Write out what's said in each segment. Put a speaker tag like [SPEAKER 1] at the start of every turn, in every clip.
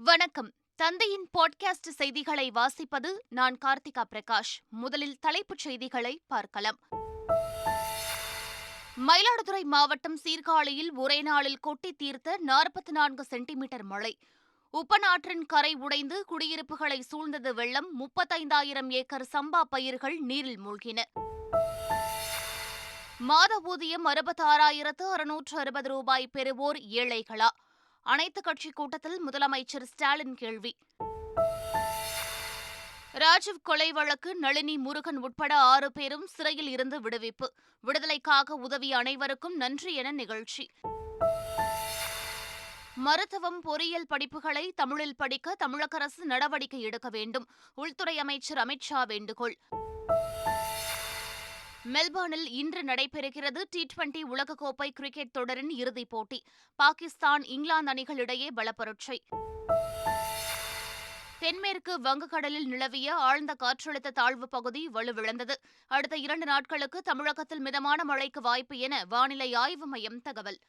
[SPEAKER 1] வணக்கம். தந்தையின் பாட்காஸ்ட் செய்திகளை வாசிப்பது நான் கார்த்திகா பிரகாஷ். முதலில் தலைப்புச் செய்திகளை பார்க்கலாம். மயிலாடுதுறை மாவட்டம் சீர்காழியில் ஒரே நாளில் கொட்டி தீர்த்த 44 சென்டிமீட்டர் மழை. உப்பனாற்றின் கரை உடைந்து குடியிருப்புகளை சூழ்ந்தது வெள்ளம். 35,000 ஏக்கர் சம்பா பயிர்கள் நீரில் மூழ்கின. மாத ஊதியம் 66,660 ரூபாய் பெறுவோர் ஏழைகளா? அனைத்துக் கட்சி கூட்டத்தில் முதலமைச்சர் ஸ்டாலின் கேள்வி. ராஜீவ் கொலை வழக்கு நளினி, முருகன் உட்பட 6 பேரும் சிறையில் இருந்து விடுவிப்பு. விடுதலைக்காக உதவிய அனைவருக்கும் நன்றி என நிகழ்ச்சி. மருத்துவம், பொறியியல் படிப்புகளை தமிழில் படிக்க தமிழக அரசு நடவடிக்கை எடுக்க வேண்டும். உள்துறை அமைச்சர் அமித் ஷா வேண்டுகோள். மெல்பர்னில் இன்று நடைபெறுகிறது டி20 உலகக்கோப்பை கிரிக்கெட் தொடரின் இறுதிப் போட்டி. பாகிஸ்தான், இங்கிலாந்து அணிகளிடையே பலப்பரட்சை. தென்மேற்கு வங்கக்கடலில் நிலவிய ஆழ்ந்த காற்றழுத்த தாழ்வுப் பகுதி வலுவிழந்தது. அடுத்த 2 நாட்களுக்கு தமிழகத்தில் மிதமான மழைக்கு வாய்ப்பு என வானிலை ஆய்வு மையம் தகவல்.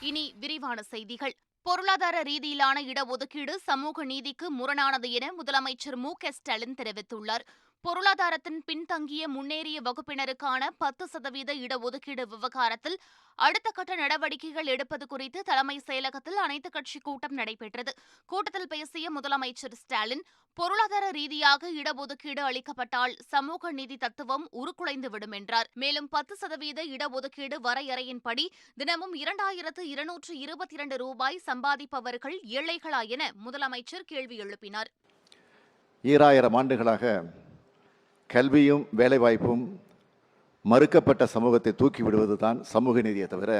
[SPEAKER 1] இனி விரிவான செய்திகள். பொருளாதார ரீதியிலான இடஒதுக்கீடு சமூக நீதிக்கு முரணானது என முதலமைச்சர் மு.க.ஸ்டாலின் தெரிவித்துள்ளார். பொருளாதாரத்தின் பின்தங்கிய முன்னேறிய வகுப்பினருக்கான 10% இடஒதுக்கீடு விவகாரத்தில் அடுத்த கட்ட நடவடிக்கைகள் எடுப்பது குறித்து தலைமைச் செயலகத்தில் அனைத்துக் கட்சி கூட்டம் நடைபெற்றது. கூட்டத்தில் பேசிய முதலமைச்சர் ஸ்டாலின், பொருளாதார ரீதியாக இடஒதுக்கீடு அளிக்கப்பட்டால் சமூக நீதி தத்துவம் உருக்குலைந்துவிடும் என்றார். மேலும் 10% இடஒதுக்கீடு வரையறையின்படி தினமும் 2,222 ரூபாய் சம்பாதிப்பவர்கள் ஏழைகளா என முதலமைச்சர் கேள்வி எழுப்பினார்.
[SPEAKER 2] 2000 ஆண்டுகளாக கல்வியும் வேலைவாய்ப்பும் மறுக்கப்பட்ட சமூகத்தை தூக்கிவிடுவதுதான் சமூக நீதியை தவிர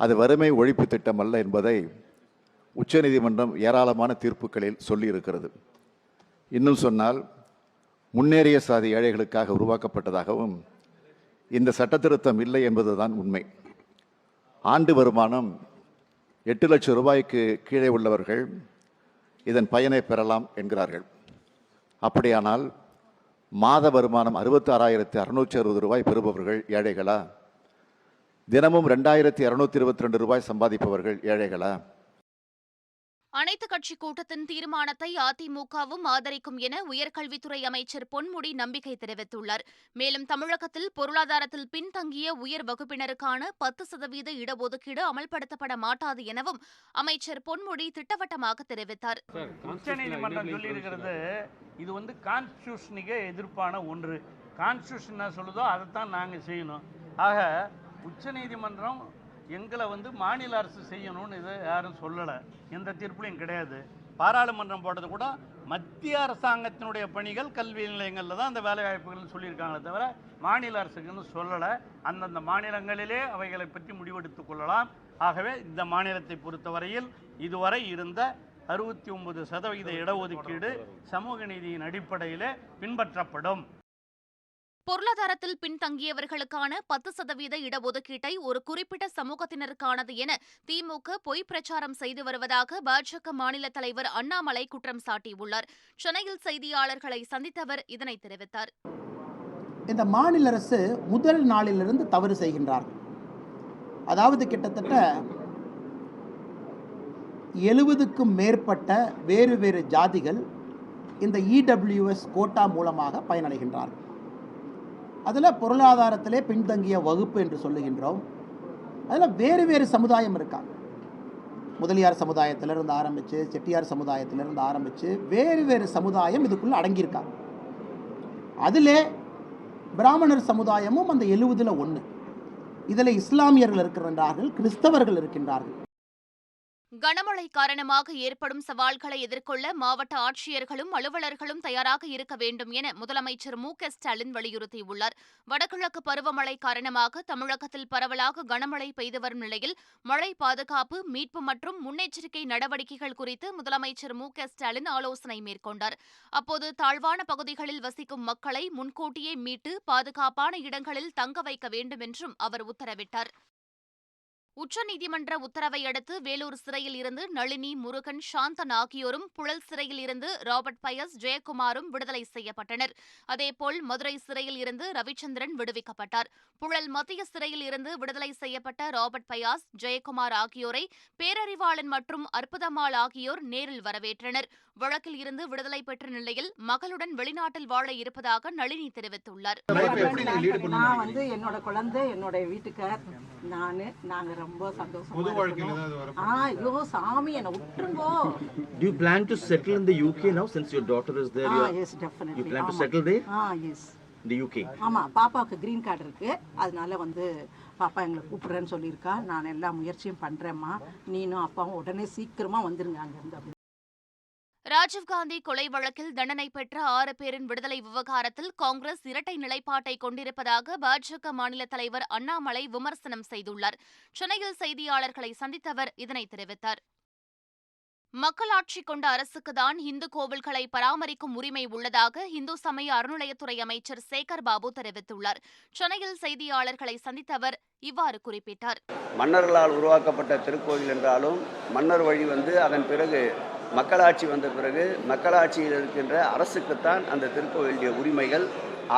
[SPEAKER 2] அது வறுமை ஒழிப்பு திட்டம் அல்ல என்பதை உச்சநீதிமன்றம் ஏராளமான தீர்ப்புகளில் சொல்லியிருக்கிறது. இன்னும் சொன்னால், முன்னேறிய சாதி ஏழைகளுக்காக உருவாக்கப்பட்டதாகவும் இந்த சட்டத்திருத்தம் இல்லை என்பதுதான் உண்மை. ஆண்டு வருமானம் 8 லட்சம் ரூபாய்க்கு கீழே உள்ளவர்கள் இதன் பயனை பெறலாம் என்கிறார்கள். அப்படியானால் மாத வருமானம் 66,660 ரூபாய் பெறுபவர்கள் ஏழைகளா? தினமும் 2,222 ரூபாய் சம்பாதிப்பவர்கள் ஏழைகளா?
[SPEAKER 1] அனைத்துக் கட்சி கூட்டத்தின் தீர்மானத்தை அதிமுகவும் ஆதரிக்கும் என உயர்கல்வித்துறை அமைச்சர் பொன்முடி நம்பிக்கை தெரிவித்துள்ளார். மேலும் தமிழகத்தில் பொருளாதாரத்தில் பின்தங்கிய உயர் வகுப்பினருக்கான 10% இடஒதுக்கீடு அமல்படுத்தப்பட மாட்டாது எனவும் அமைச்சர் பொன்முடி திட்டவட்டமாக தெரிவித்தார்.
[SPEAKER 3] உச்சநீதிமன்றம் சொல்லியிருக்கிறது, இது கான்ஸ்டியூஷனுக்கு எதிர்ப்பான ஒன்று. கான்ஸ்டியூஷன் என்ன சொல்லுதோ அதைத்தான் நாங்கள் செய்யணும். ஆக உச்சநீதிமன்றம் எங்களை மாநில அரசு செய்யணும்னு இது யாரும் சொல்லலை, எந்த தீர்ப்புலையும் கிடையாது. பாராளுமன்றம் போட்டது கூட மத்திய அரசாங்கத்தினுடைய பணிகள் கல்வி நிலையங்களில் தான் அந்த வேலைவாய்ப்புகள்னு சொல்லியிருக்காங்களே தவிர மாநில அரசுக்குன்னு சொல்லலை. அந்தந்த மாநிலங்களிலே அவைகளை பற்றி முடிவெடுத்துக் கொள்ளலாம். ஆகவே இந்த மாநிலத்தை பொறுத்தவரையில் இதுவரை இருந்த 69% இடஒதுக்கீடு சமூக நீதியின் அடிப்படையிலே பின்பற்றப்படும்.
[SPEAKER 1] பொருளாதாரத்தில் பின்தங்கியவர்களுக்கான 10% இடஒதுக்கீட்டை ஒரு குறிப்பிட்ட சமூகத்தினருக்கானது என திமுக பொய் பிரச்சாரம் செய்து வருவதாக பாஜக மாநில தலைவர் அண்ணாமலை குற்றம் சாட்டியுள்ளார். சென்னையில் செய்தியாளர்களை சந்தித்தவர் இதனை தெரிவித்தார்.
[SPEAKER 4] இந்த மாநில அரசு முதல் நாளிலிருந்து தவறு செய்கின்றார்கள். அதாவது கிட்டத்தட்ட 70க்கும் மேற்பட்ட வேறு வேறு ஜாதிகள் இந்த இடபிள்யூஎஸ் கோட்டா மூலமாக பயனடைகின்றார்கள். அதில் பொருளாதாரத்திலே பின்தங்கிய வகுப்பு என்று சொல்லுகின்றோம். அதில் வேறு வேறு சமுதாயம் இருக்காங்க. முதலியார் சமுதாயத்திலிருந்து ஆரம்பித்து, செட்டியார் சமுதாயத்திலிருந்து ஆரம்பித்து வேறு வேறு சமுதாயம் இதுக்குள்ளே அடங்கியிருக்காங்க. அதிலே பிராமணர் சமுதாயமும் அந்த 70ல் 1. இதில் இஸ்லாமியர்கள் இருக்கின்றார்கள், கிறிஸ்தவர்கள் இருக்கின்றார்கள்.
[SPEAKER 1] கனமழை காரணமாக ஏற்படும் சவால்களை எதிர்கொள்ள மாவட்ட ஆட்சியர்களும் அலுவலர்களும் தயாராக இருக்க வேண்டும் என முதலமைச்சர் மு.க.ஸ்டாலின் வலியுறுத்தியுள்ளார். வடகிழக்கு பருவமழை காரணமாக தமிழகத்தில் பரவலாக கனமழை பெய்து வரும் நிலையில் மழை பாதுகாப்பு, மீட்பு மற்றும் முன்னெச்சரிக்கை நடவடிக்கைகள் குறித்து முதலமைச்சர் மு.க.ஸ்டாலின் ஆலோசனை மேற்கொண்டார். அப்போது தாழ்வான பகுதிகளில் வசிக்கும் மக்களை முன்கூட்டியே மீட்டு பாதுகாப்பான இடங்களில் தங்க வைக்க வேண்டும் என்றும் அவர் உத்தரவிட்டார். உச்சநீதிமன்ற உத்தரவை அடுத்து வேலூர் சிறையில் இருந்து நளினி, முருகன், சாந்தன் ஆகியோரும், புழல் சிறையில் இருந்து ராபர்ட் பயஸ், ஜெயக்குமாரும் விடுதலை செய்யப்பட்டனர். அதேபோல் மதுரை சிறையில் இருந்து ரவிச்சந்திரன் விடுவிக்கப்பட்டார். புழல் மத்திய சிறையில் இருந்து விடுதலை செய்யப்பட்ட ராபர்ட் பயாஸ், ஜெயக்குமார் ஆகியோரை பேரறிவாளன் மற்றும் அற்புதம்மாள் ஆகியோர் நேரில் வரவேற்றனர். வழக்கில் இருந்து விடுதலை பெற்ற நிலையில் மகளுடன் வெளிநாட்டில் வாழ இருப்பதாக நளினி தெரிவித்துள்ளார்.
[SPEAKER 5] என்னோட குழந்தை, என்னோட வீட்டுக்கார், நாங்க ரொம்ப சந்தோஷமா இருக்கோம். ஐயோ சாமி, என்ன விட்டுருங்கோ.
[SPEAKER 6] Do you plan to settle in the UK now since your daughter is there?
[SPEAKER 5] Yes, definitely.
[SPEAKER 6] You plan to settle there?
[SPEAKER 5] Yes.
[SPEAKER 6] In the UK?
[SPEAKER 5] ஆமா, பாப்பாவுக்கு கிரீன் கார்டு இருக்கு. அதனால பாப்பா எங்களை கூப்பிடுறேன்னு சொல்லியிருக்கா. நான் எல்லா முயற்சியும் பண்றேம்மா. நீனும் அப்பாவும் உடனே சீக்கிரமா வந்துருங்க அங்கிருந்து.
[SPEAKER 1] ராஜீவ்காந்தி கொலை வழக்கில் தண்டனை பெற்ற 6 பேரின் விடுதலை விவகாரத்தில் காங்கிரஸ் இரட்டை நிலைப்பாட்டை கொண்டிருப்பதாக பாஜக மாநில தலைவர் அண்ணாமலை விமர்சனம் செய்துள்ளார். சென்னையில் செய்தியாளர்களை சந்தித்தவர் இதனை தெரிவித்தார். மக்களாட்சி கொண்ட அரசுக்குதான் இந்து கோவில்களை பராமரிக்கும் உரிமை உள்ளதாக இந்து சமய அறநிலையத்துறை அமைச்சர் சேகர் பாபு தெரிவித்துள்ளார். சென்னையில் செய்தியாளர்களை சந்தித்தவர் இவ்வாறு குறிப்பிட்டார்.
[SPEAKER 7] மன்னர்களால் உருவாக்கப்பட்ட திருக்கோயில் என்றாலும் மன்னர் வழி அதன் பிறகு மக்களாட்சி வந்த பிறகு மக்களாட்சியில் இருக்கின்ற அரசுக்குத்தான் அந்த திருக்கோயிலுடைய உரிமைகள்.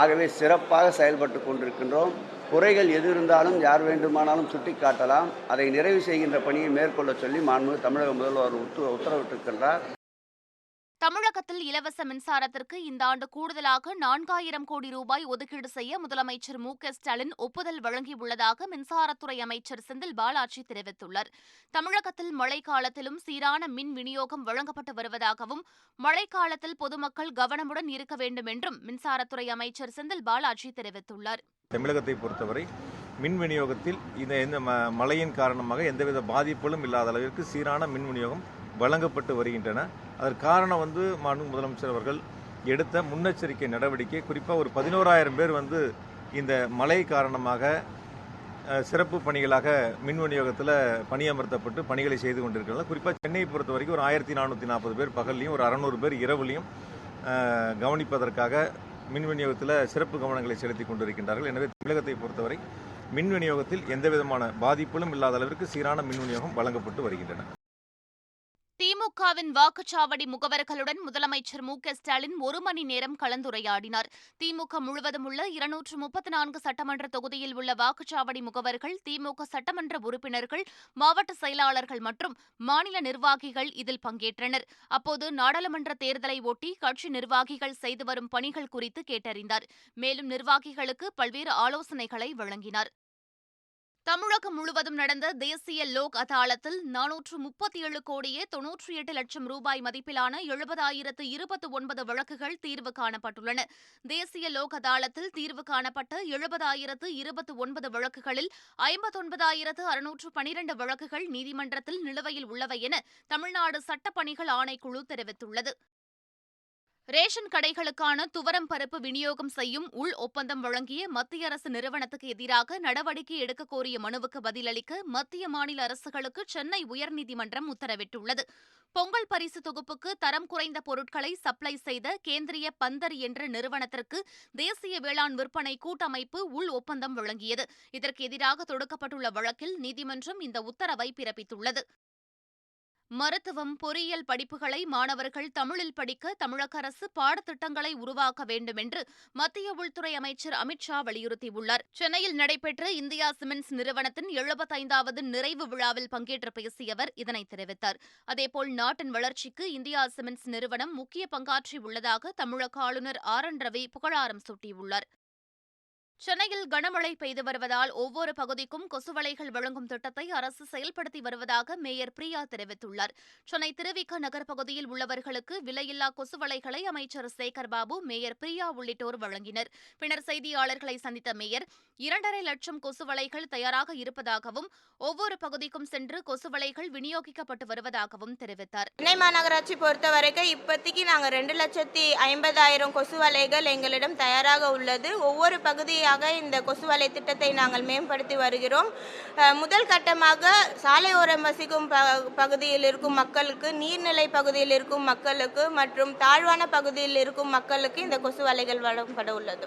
[SPEAKER 7] ஆகவே சிறப்பாக செயல்பட்டு கொண்டிருக்கின்றோம். குறைகள் எது இருந்தாலும் யார் வேண்டுமானாலும் சுட்டிக்காட்டலாம். அதை நிறைவு செய்கின்ற பணியை மேற்கொள்ள சொல்லி மாண்புமிகு தமிழக முதல்வர் உத்தரவிட்டிருக்கின்றார்.
[SPEAKER 1] தமிழகத்தில் இலவச மின்சாரத்திற்கு இந்த ஆண்டு கூடுதலாக 4000 கோடி ரூபாய் ஒதுக்கீடு செய்ய முதலமைச்சர் மு.க.ஸ்டாலின் ஒப்புதல் வழங்கியுள்ளதாக மின்சாரத்துறை அமைச்சர் செந்தில் பாலாஜி தெரிவித்துள்ளார். தமிழகத்தில் மழைக்காலத்திலும் சீரான மின் விநியோகம் வழங்கப்பட்டு வருவதாகவும், மழைக்காலத்தில் பொதுமக்கள் கவனமுடன் இருக்க வேண்டும் என்றும் மின்சாரத்துறை அமைச்சர் செந்தில் பாலாஜி தெரிவித்துள்ளார்.
[SPEAKER 8] தமிழகத்தை பொறுத்தவரை மின் விநியோகத்தில் இந்த மழையின் காரணமாக எந்தவித பாதிப்புகளும் இல்லாத அளவிற்கு சீரான மின் விநியோகம் வழங்கப்பட்டு வருகின்றன. அதற்கு காரணம் மாண்புமிகு முதலமைச்சர் அவர்கள் எடுத்த முன்னெச்சரிக்கை நடவடிக்கை. குறிப்பாக ஒரு 11,000 பேர் இந்த மழை காரணமாக சிறப்பு பணிகளாக மின் விநியோகத்தில் பணியமர்த்தப்பட்டு பணிகளை செய்து கொண்டிருக்கிறார்கள். குறிப்பாக சென்னையை பொறுத்த வரைக்கும் ஒரு 1440 பேர் பகல்லையும் ஒரு 600 பேர் இரவுலையும் கவனிப்பதற்காக மின் விநியோகத்தில் சிறப்பு கவனங்களை செலுத்திக் கொண்டிருக்கின்றார்கள். எனவே தமிழகத்தை பொறுத்தவரை மின் விநியோகத்தில் எந்தவிதமான பாதிப்புகளும் இல்லாத அளவிற்கு சீரான மின் விநியோகம் வழங்கப்பட்டு வருகின்றன.
[SPEAKER 1] திமுகவின் வாக்குச்சாவடி முகவர்களுடன் முதலமைச்சர் மு.க.ஸ்டாலின் 1 மணி நேரம் கலந்துரையாடினார். திமுக முழுவதும் உள்ள 234 சட்டமன்ற தொகுதியில் உள்ள வாக்குச்சாவடி முகவர்கள், திமுக சட்டமன்ற உறுப்பினர்கள், மாவட்ட செயலாளர்கள் மற்றும் மாநில நிர்வாகிகள் இதில் பங்கேற்றனர். அப்போது நாடாளுமன்ற தேர்தலை ஒட்டி கட்சி நிர்வாகிகள் செய்து வரும் பணிகள் குறித்து கேட்டறிந்தார். மேலும் நிர்வாகிகளுக்கு பல்வேறு ஆலோசனைகளை வழங்கினார். தமிழகம் முழுவதும் நடந்த தேசிய லோக் அதாலத்தில் 437 கோடியே 98 லட்சம் ரூபாய் மதிப்பிலான 70,029 வழக்குகள் தீர்வு காணப்பட்டுள்ளன. தேசிய லோக் அதாலத்தில் தீர்வு காணப்பட்ட 70,029 வழக்குகளில் 59,612 வழக்குகள் நீதிமன்றத்தில் நிலுவையில் உள்ளவை என தமிழ்நாடு சட்டப்பணிகள் ஆணைக்குழு தெரிவித்துள்ளது. ரேஷன் கடைகளுக்கான துவரம் பருப்பு விநியோகம் செய்யும் உள் ஒப்பந்தம் வழங்கிய மத்திய அரசு நிறுவனத்துக்கு எதிராக நடவடிக்கை எடுக்க கோரிய மனுவுக்கு பதிலளிக்க மத்திய மாநில அரசுகளுக்கு சென்னை உயர்நீதிமன்றம் உத்தரவிட்டுள்ளது. பொங்கல் பரிசு தொகுப்புக்கு தரம் குறைந்த பொருட்களை சப்ளை செய்த கேந்திரிய பந்தர் என்ற நிறுவனத்திற்கு தேசிய வேளாண் விற்பனை கூட்டமைப்பு உள் ஒப்பந்தம் வழங்கியது. இதற்கு எதிராக தொடுக்கப்பட்டுள்ள வழக்கில் நீதிமன்றம் இந்த உத்தரவை பிறப்பித்துள்ளது. மருத்துவம், பொறியியல் படிப்புகளை மாணவர்கள் தமிழில் படிக்க தமிழக அரசு பாடத்திட்டங்களை உருவாக்க வேண்டும் என்று மத்திய உள்துறை அமைச்சர் அமித்ஷா வலியுறுத்தியுள்ளார். சென்னையில் நடைபெற்ற இந்தியா சிமெண்ட்ஸ் நிறுவனத்தின் 75வது நிறைவு விழாவில் பங்கேற்று பேசிய அவர் இதனை தெரிவித்தார். அதேபோல் நாட்டின் வளர்ச்சிக்கு இந்தியா சிமெண்ட்ஸ் நிறுவனம் முக்கிய பங்காற்றியுள்ளதாக தமிழக ஆளுநர் ஆர்.என். ரவி புகழாரம் சூட்டியுள்ளார். சென்னையில் கனமழை பெய்து வருவதால் ஒவ்வொரு பகுதிக்கும் கொசுவலைகள் வழங்கும் திட்டத்தை அரசு செயல்படுத்தி வருவதாக மேயர் பிரியா தெரிவித்துள்ளார். சென்னை திருவிக நகர் பகுதியில் உள்ளவர்களுக்கு விலையில்லா கொசுவலைகளை அமைச்சர் சேகர் பாபு, மேயர் பிரியா உள்ளிட்டோர் வழங்கினர். பின்னர் செய்தியாளர்களை சந்தித்த மேயர் 2.5 லட்சம் கொசுவலைகள் தயாராக இருப்பதாகவும் ஒவ்வொரு பகுதிக்கும் சென்று கொசுவலைகள் விநியோகிக்கப்பட்டு வருவதாகவும் தெரிவித்தார்.
[SPEAKER 9] சென்னை மாநகராட்சி பொறுத்தவரைக்கும் இப்போதைக்கு நாங்கள் 2,50,000 கொசுவலைகள் எங்களிடம் தயாராக உள்ளது. ஒவ்வொரு பகுதியாக இந்த கொசுவலை திட்டத்தை நாங்கள் மேம்படுத்தி வருகிறோம். முதல் கட்டமாக சாலையோரம் வசிக்கும் பகுதியில் இருக்கும் மக்களுக்கு, நீர்நிலை பகுதியில் இருக்கும் மக்களுக்கு மற்றும் தாழ்வான பகுதியில் இருக்கும் மக்களுக்கு இந்த கொசுவலைகள் வழங்கப்பட உள்ளது.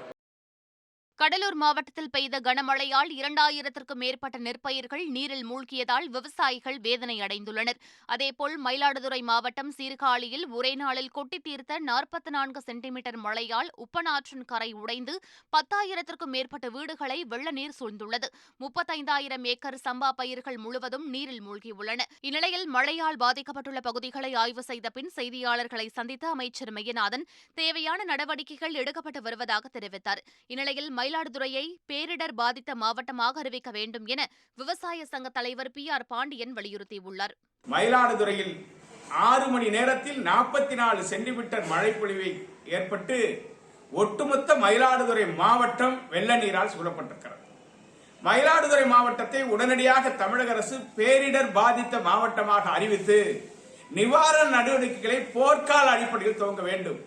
[SPEAKER 1] கடலூர் மாவட்டத்தில் பெய்த கனமழையால் 2000த்திற்கும் மேற்பட்ட நெற்பயிர்கள் நீரில் மூழ்கியதால் விவசாயிகள் வேதனை அடைந்துள்ளனர். அதேபோல் மயிலாடுதுறை மாவட்டம் சீர்காழியில் ஒரே நாளில் கொட்டி தீர்த்த 44 சென்டிமீட்டர் மழையால் உப்பனாற்றின் கரை உடைந்து 10,000த்திற்கும் மேற்பட்ட வீடுகளை வெள்ள நீர் சூழ்ந்துள்ளது. 35,000 ஏக்கர் சம்பா பயிர்கள் முழுவதும் நீரில் மூழ்கியுள்ளன. இந்நிலையில் மழையால் பாதிக்கப்பட்டுள்ள பகுதிகளை ஆய்வு செய்த பின் செய்தியாளர்களை சந்தித்த அமைச்சர் மெய்யநாதன் தேவையான நடவடிக்கைகள் எடுக்கப்பட்டு வருவதாக தெரிவித்தார். இந்நிலையில் மயிலாடுதுறையை பேரிடர் பாதித்த மாவட்டமாக அறிவிக்க வேண்டும் என விவசாய சங்க தலைவர் PR பாண்டியன் வலியுறுத்தியுள்ளார்.
[SPEAKER 10] மயிலாடுதுறையில் 6 மணி நேரத்தில் 44 சென்டிமீட்டர் மழை பொழிவை ஏற்பட்டு ஒட்டுமொத்த மயிலாடுதுறை மாவட்டம் வெள்ள நீரால் சூழப்பட்டிருக்கிறது. மயிலாடுதுறை மாவட்டத்தை உடனடியாக தமிழக அரசு பேரிடர் பாதித்த மாவட்டமாக அறிவித்து நிவாரண நடவடிக்கைகளை போர்க்கால அடிப்படையில் துவங்க வேண்டும்.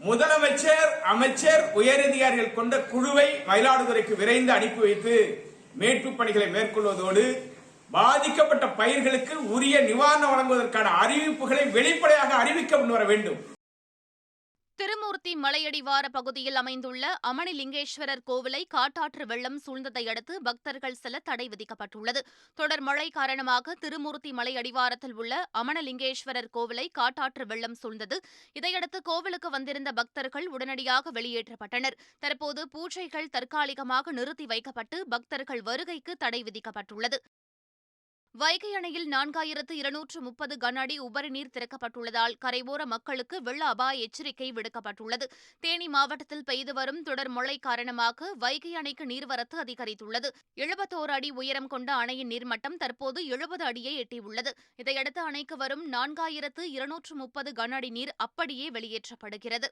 [SPEAKER 10] முதலமைச்சர், அமைச்சர், உயரதிகாரிகள் கொண்ட குழுவை மயிலாடுதுறைக்கு விரைந்து அனுப்பி வைத்து மீட்பு பணிகளை மேற்கொள்வதோடு பாதிக்கப்பட்ட பயிர்களுக்கு உரிய நிவாரணம் வழங்குவதற்கான அறிவிப்புகளை வெளிப்படையாக அறிவிக்க முன்வர வேண்டும்.
[SPEAKER 1] திருமூர்த்தி மலையடிவார பகுதியில் அமைந்துள்ள அமணிலிங்கேஸ்வரர் கோவிலை காட்டாற்று வெள்ளம் சூழ்ந்ததை அடுத்து பக்தர்கள் செல்ல தடை விதிக்கப்பட்டுள்ளது. தொடர் மழை காரணமாக திருமூர்த்தி மலை அடிவாரத்தில் உள்ள அமணலிங்கேஸ்வரர் கோவிலை காட்டாற்று வெள்ளம் சூழ்ந்தது. இதையடுத்து கோவிலுக்கு வந்திருந்த பக்தர்கள் உடனடியாக வெளியேற்றப்பட்டனர். தற்போது பூஜைகள் தற்காலிகமாக நிறுத்தி வைக்கப்பட்டு பக்தர்கள் வருகைக்கு தடை விதிக்கப்பட்டுள்ளது. வைகை அணையில் 4230 கன அடி உபரி நீர் திறக்கப்பட்டுள்ளதால் கரையோர மக்களுக்கு வெள்ள அபாய எச்சரிக்கை விடுக்கப்பட்டுள்ளது. தேனி மாவட்டத்தில் பெய்து வரும் தொடர் மழை காரணமாக வைகை அணைக்கு நீர்வரத்து அதிகரித்துள்ளது. 71 அடி உயரம் கொண்ட அணையின் நீர்மட்டம் தற்போது 70 அடியை எட்டியுள்ளது. இதையடுத்து அணைக்கு வரும் 4230 கன அடி நீர் அப்படியே வெளியேற்றப்படுகிறது.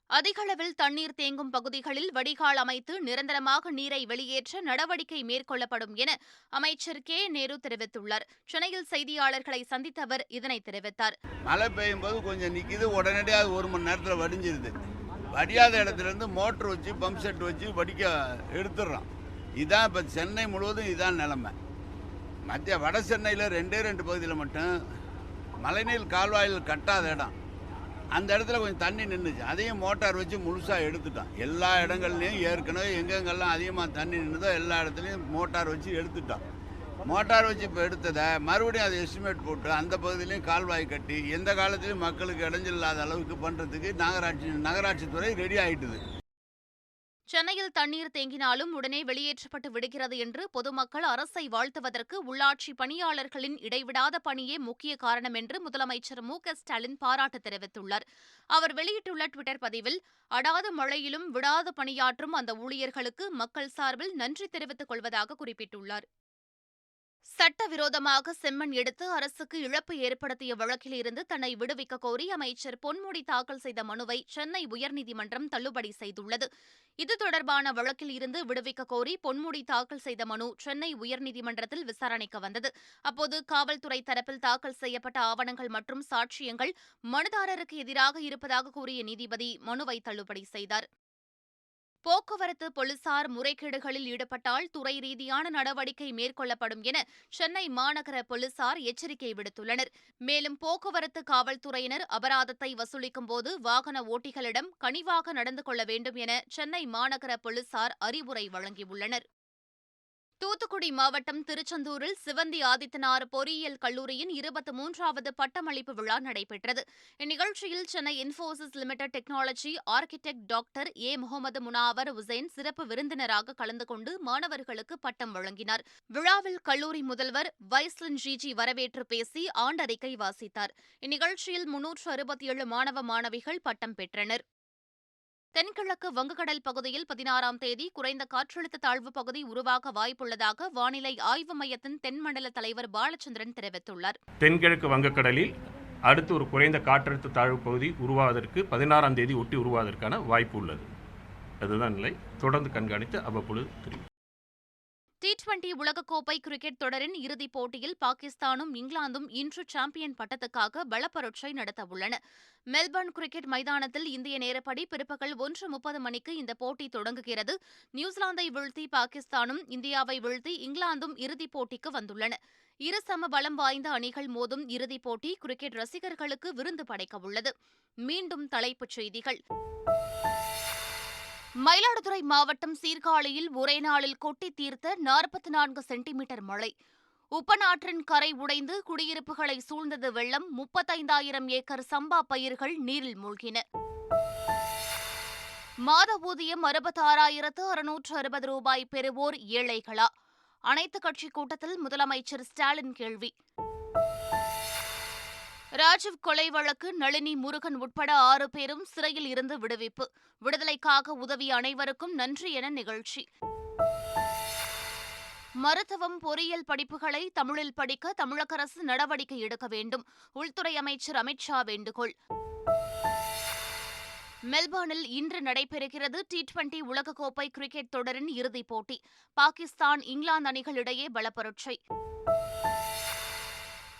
[SPEAKER 1] அதிக அளவில் தண்ணீர் தேங்கும் பகுதிகளில் வடிகால் அமைத்து நிரந்தரமாக நீரை வெளியேற்ற நடவடிக்கை மேற்கொள்ளப்படும் என அமைச்சர் K. நேரு தெரிவித்துள்ளார். சென்னையில் செய்தியாளர்களை சந்தித்த அவர் இதனை தெரிவித்தார்.
[SPEAKER 11] மழை பெய்யும் போது கொஞ்சம் நிற்கிது, உடனடியாக 1 மணி நேரத்தில் வடிஞ்சிருது. வடியாத இடத்துலேருந்து மோட்டர் வச்சு பம்ப் செட் வச்சு வடிக்க எடுத்துடுறோம். இதுதான் இப்போ சென்னை முழுவதும் இதுதான் நிலைமை. மத்திய வட சென்னையில் 2 பகுதியில் மட்டும் மழைநீர் கால்வாயில் கட்டாத இடம், அந்த இடத்துல கொஞ்சம் தண்ணி நின்றுச்சு. அதையும் மோட்டார் வச்சு முழுசாக எடுத்துட்டோம். எல்லா இடங்கள்லையும் ஏற்கனவே எங்கெங்கெல்லாம் அதிகமாக தண்ணி நின்றுதோ எல்லா இடத்துலையும் மோட்டார் வச்சு எடுத்துட்டோம். மோட்டார் வச்சு இப்போ எடுத்ததை மறுபடியும் அதை எஸ்டிமேட் போட்டு அந்த பகுதியிலையும் கால்வாய் கட்டி எந்த காலத்திலையும் மக்களுக்கு இடைஞ்சல் இல்லாத அளவுக்கு பண்ணுறதுக்கு நகராட்சித்துறை ரெடி ஆகிட்டுது.
[SPEAKER 1] சென்னையில் தண்ணீர் தேங்கினாலும் உடனே வெளியேற்றப்பட்டு விடுகிறது என்று பொதுமக்கள் அரசை வாழ்த்துவதற்கு உள்ளாட்சி பணியாளர்களின் இடைவிடாத பணியே முக்கிய காரணம் என்று முதலமைச்சர் M.K. ஸ்டாலின் பாராட்டு தெரிவித்துள்ளார். அவர் வெளியிட்டுள்ள ட்விட்டர் பதிவில், அடாத மழையிலும் விடாது பணியாற்றும் அந்த ஊழியர்களுக்கு மக்கள் சார்பில் நன்றி தெரிவித்துக் கொள்வதாக குறிப்பிட்டுள்ளார். சட்டவிரோதமாக செம்மண் எடுத்து அரசுக்கு இழப்பு ஏற்படுத்திய வழக்கில் இருந்து தன்னை விடுவிக்க கோரி அமைச்சர் பொன்முடி தாக்கல் செய்த மனுவை சென்னை உயர்நீதிமன்றம் தள்ளுபடி செய்துள்ளது. இது தொடர்பான வழக்கில் இருந்து விடுவிக்க கோரி பொன்முடி தாக்கல் செய்த மனு சென்னை உயர்நீதிமன்றத்தில் விசாரணைக்கு வந்தது. அப்போது காவல்துறை தரப்பில் தாக்கல் செய்யப்பட்ட ஆவணங்கள் மற்றும் சாட்சியங்கள் மனுதாரருக்கு எதிராக இருப்பதாக கூறிய நீதிபதி மனுவை தள்ளுபடி செய்தார். போக்குவரத்து போலீசார் முறைகேடுகளில் ஈடுபட்டால் துறை ரீதியான நடவடிக்கை மேற்கொள்ளப்படும் என சென்னை மாநகர போலீசார் எச்சரிக்கை விடுத்துள்ளனர். மேலும் போக்குவரத்து காவல்துறையினர் அபராதத்தை வசூலிக்கும் போது வாகன ஓட்டிகளிடம் கனிவாக நடந்து கொள்ள வேண்டும் என சென்னை மாநகர போலீசார் அறிவுரை வழங்கியுள்ளனர். தூத்துக்குடி மாவட்டம் திருச்செந்தூரில் சிவந்தி ஆதித்தனார் பொறியியல் கல்லூரியின் 23வது பட்டமளிப்பு விழா நடைபெற்றது. இந்நிகழ்ச்சியில் Chennai Infosys limited technology architect doctor A. Mohammed Munawar Hussain சிறப்பு விருந்தினராக கலந்து கொண்டு மாணவர்களுக்கு பட்டம் வழங்கினார். விழாவில் கல்லூரி முதல்வர் வைஸ்லின் ஜிஜி வரவேற்று பேசி ஆண்டறிக்கை வாசித்தார். இந்நிகழ்ச்சியில் 367 மாணவ மாணவிகள் பட்டம் பெற்றனர். தென்கிழக்கு வங்கக்கடல் பகுதியில் 16ஆம் தேதி குறைந்த காற்றழுத்த தாழ்வு பகுதி உருவாக வாய்ப்புள்ளதாக வானிலை ஆய்வு மையத்தின் தென்மண்டல தலைவர் பாலச்சந்திரன் தெரிவித்துள்ளார்.
[SPEAKER 12] தென்கிழக்கு வங்கக்கடலில் அடுத்து ஒரு குறைந்த காற்றழுத்த தாழ்வு பகுதி உருவாவதற்கு 16ஆம் தேதி ஒட்டி உருவாவதற்கான வாய்ப்பு உள்ளது. அதுதான் நிலை. தொடர்ந்து கண்காணித்து அவ்வப்பொழுது தெரியும்.
[SPEAKER 1] T20 உலகக்கோப்பை கிரிக்கெட் தொடரின் இறுதிப் போட்டியில் பாகிஸ்தானும் இங்கிலாந்தும் இன்று சாம்பியன் பட்டத்துக்காக பலப்பரட்சை நடத்தவுள்ளன. மெல்பர்ன் கிரிக்கெட் மைதானத்தில் இந்திய நேரப்படி பிற்பகல் 1:30 மணிக்கு இந்த போட்டி தொடங்குகிறது. நியூசிலாந்தை வீழ்த்தி பாகிஸ்தானும் இந்தியாவை வீழ்த்தி இங்கிலாந்தும் இறுதிப் போட்டிக்கு வந்துள்ளன. இரு சம பலம் வாய்ந்த அணிகள் மோதும் இறுதிப் போட்டி கிரிக்கெட் ரசிகர்களுக்கு விருந்து படைக்கவுள்ளது. மீண்டும் தலைப்புச் செய்திகள். மயிலாடுதுறை மாவட்டம் சீர்காழியில் ஒரே நாளில் கொட்டி தீர்த்த 44 சென்டிமீட்டர் மழை. உப்பனாற்றின் கரை உடைந்து குடியிருப்புகளை சூழ்ந்தது வெள்ளம். 35,000 ஏக்கர் சம்பா பயிர்கள் நீரில் மூழ்கின. மாத ஊதியம் 66,660 ரூபாய் பெறுவோர் ஏழைகளா? அனைத்துக் கட்சி கூட்டத்தில் முதலமைச்சர் ஸ்டாலின் கேள்வி. ராஜீவ் கொலை வழக்கு நளினி, முருகன் உட்பட 6 பேரும் சிறையில் இருந்து விடுவிப்பு. விடுதலைக்காக உதவிய அனைவருக்கும் நன்றி என நிகழ்ச்சி. மருத்துவம், பொறியியல் படிப்புகளை தமிழில் படிக்க தமிழக அரசு நடவடிக்கை எடுக்க வேண்டும். உள்துறை அமைச்சர் அமித்ஷா வேண்டுகோள். மெல்பர்னில் இன்று நடைபெறுகிறது T20 உலகக்கோப்பை கிரிக்கெட் தொடரின் இறுதிப் போட்டி. பாகிஸ்தான், இங்கிலாந்து அணிகளிடையே பலப்பரட்சை.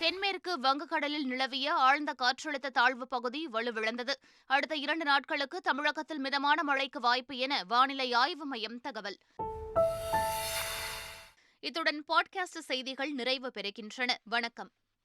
[SPEAKER 1] தென்மேற்கு வங்கக்கடலில் நிலவிய ஆழ்ந்த காற்றழுத்த தாழ்வு பகுதி வலுவிழந்தது. அடுத்த 2 நாட்களுக்கு தமிழகத்தில் மிதமான மழைக்கு வாய்ப்பு என வானிலை ஆய்வு மையம் தகவல். இத்துடன் பாட்காஸ்ட் செய்திகள் நிறைவு பெறுகின்றன. வணக்கம்.